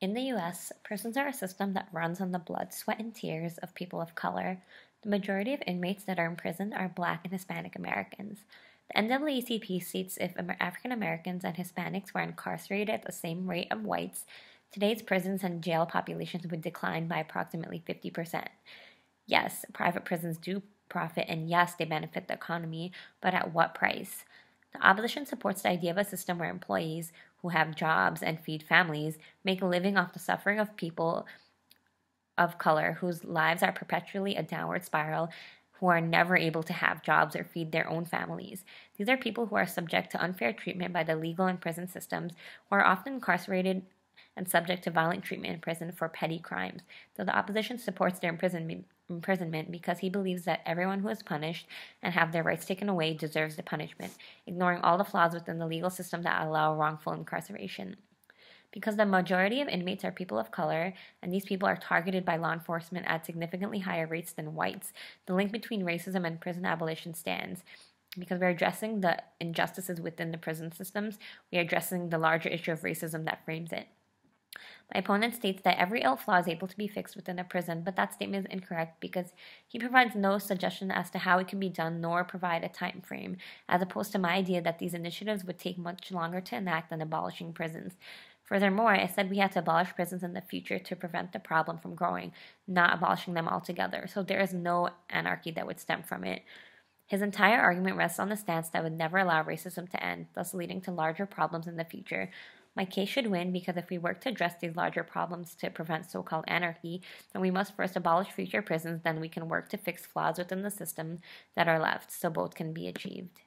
In the US, prisons are a system that runs on the blood, sweat, and tears of people of color. The majority of inmates that are imprisoned are Black and Hispanic Americans. The NAACP states if African Americans and Hispanics were incarcerated at the same rate of whites, today's prisons and jail populations would decline by approximately 50%. Yes, private prisons do profit, and yes, they benefit the economy, but at what price? The opposition supports the idea of a system where employees who have jobs and feed families make a living off the suffering of people of color whose lives are perpetually a downward spiral, who are never able to have jobs or feed their own families. These are people who are subject to unfair treatment by the legal and prison systems, who are often incarcerated and subject to violent treatment in prison for petty crimes. So the opposition supports their imprisonment because he believes that everyone who is punished and have their rights taken away deserves the punishment, ignoring all the flaws within the legal system that allow wrongful incarceration. Because the majority of inmates are people of color, and these people are targeted by law enforcement at significantly higher rates than whites, the link between racism and prison abolition stands. Because we're addressing the injustices within the prison systems, we are addressing the larger issue of racism that frames it. My opponent states that every ill flaw is able to be fixed within a prison, but that statement is incorrect because he provides no suggestion as to how it can be done nor provide a time frame, as opposed to my idea that these initiatives would take much longer to enact than abolishing prisons. Furthermore, I said we had to abolish prisons in the future to prevent the problem from growing, not abolishing them altogether, so there is no anarchy that would stem from it. His entire argument rests on the stance that would never allow racism to end, thus leading to larger problems in the future. My case should win because if we work to address these larger problems to prevent so-called anarchy, then we must first abolish future prisons, then we can work to fix flaws within the system that are left, so both can be achieved.